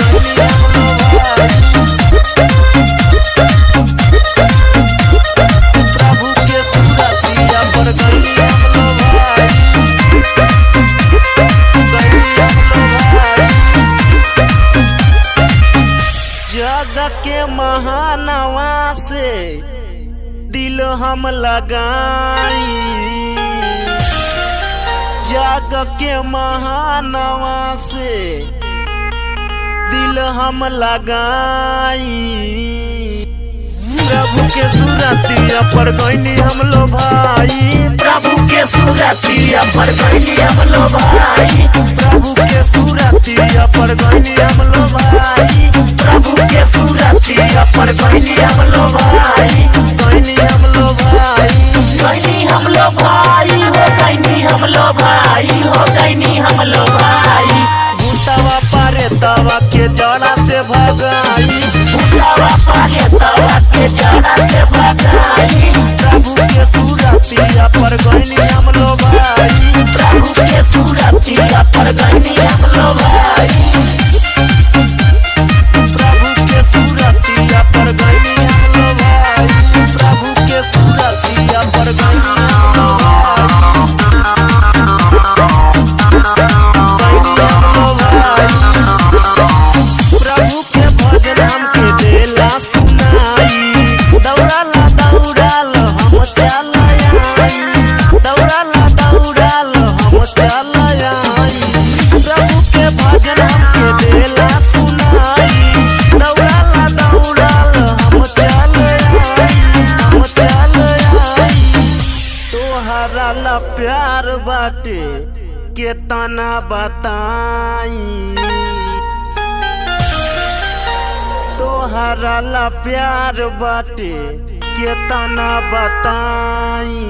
गईनी हम लोग भाई। प्रभु के सूरतिया पर गईनी हम लोग भाई। जग के महानवा से दिल हम लगाई। जग के महानवा से दिल हम लगाई। प्रभु के सूरतिया पर गईनी हम लोग भाई। प्रभु के सूरतिया पर गईनी हम लोग भाई। प्रभु के सूरतिया पर गईनी हम लोग भाई। प्रभु के सूरतिया पर गईनी हम लोग भाई। गईनी हम लोग भाई। गईनी हम लोग भाई हो गईनी हम लोग भाई हो गईनी हम लोग भाई। भूतवा पारे तवा के जड़ा से भगाई। भूतवा पारे तवा के जड़ा से भगाई। प्रभु के सूरतिया पर गईनी हम लोग भाई। प्रभु के सूरतिया पर गईनी हम लोग भाई। प्रभु के सूरतिया पर गईनी हम लोग भाई। प्रभु के सूरतिया पर गईनी हम लोग भाई। प्रभु के भजन हमके देला सुनाई। दौड़ाला दौड़ाल हम चल आई। दौड़ाला दौड़ाल हम चल आई। प्रभु के भजन हमके देला सुनाई। दौड़ाला दौड़ाल हम चल आई। हम चल आई। तोहरा ला प्यार बाटे केतना बताई। तोहरा ला प्यार बाटे केतना बताई।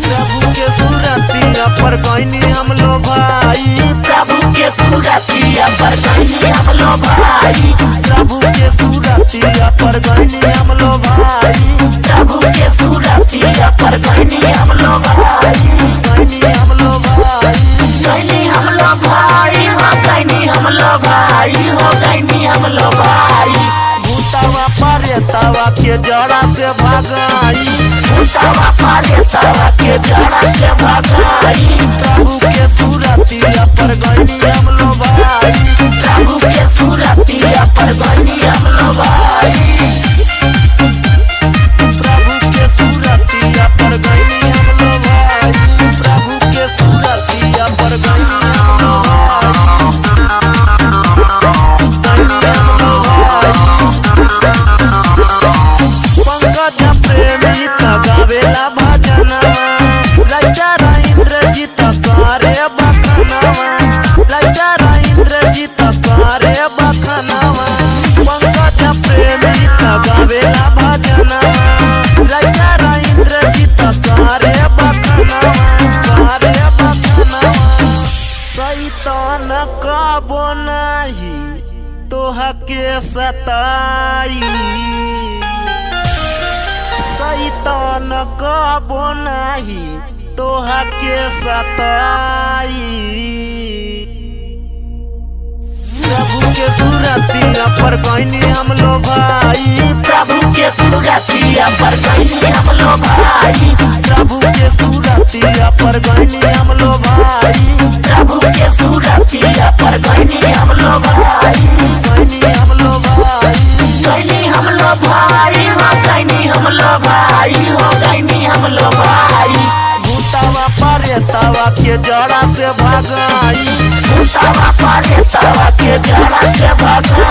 प्रभु के सूरतिया पर गईनी हम लोग भाई। प्रभु के सूरतिया पर गईनी हम लोग भाई। प्रभु के सूरतिया पर गईनी हम लोग भाई। प्रभु के सूरतिया पर गईनी हम लोग भाई। गईनी हम लोग भाई। गईनी हम लोग भाई हो गईनी हम लोग भाई हो गईनी हम लोग भाई। भूतवा पारे तवा के जड़ा से भगाई। भूतवा पारे तवा के जड़ा से भगाई। प्रभु के सूरतिया पर गईनी हम लोग भाई। प्रभु के सूरतिया पर गईनी हम लोग भाई। प्रभु के सूरतिया पर गईनी हम लोग भाई। प्रभु के सूरतिया पर गईनी हम लोग भाई। पंकज प्रेमी गावेला भजनवा। राजा इंद्रजीत करे बखनवा। राजा इंद्रजीत करे बखनवा। पंकज प्रेमी गावेला भजनवा। राजा इंद्रजीत करे बखनवा। करे बखनवा। शैतान कबो नाही तोहा के सताई। शैतान कबो नाही तोहा के सताई। प्रभु के सूरतिया पर गईनी हम लोग भाई। प्रभु के सूरतिया पर गईनी हम लोग भाई। प्रभु के सूरतिया पर गईनी हम लोग भाई। प्रभु के सूरतिया पर गईनी हम लोग भाई। गईनी हम लोग भाई। गईनी हम लोग भाई हो गईनी हम लोग भाई हो गईनी हम लोग भाई। भूतवा पारे तवा के जड़ा से भगाई। भूतवा पारे तवा के जड़ा से भगाई।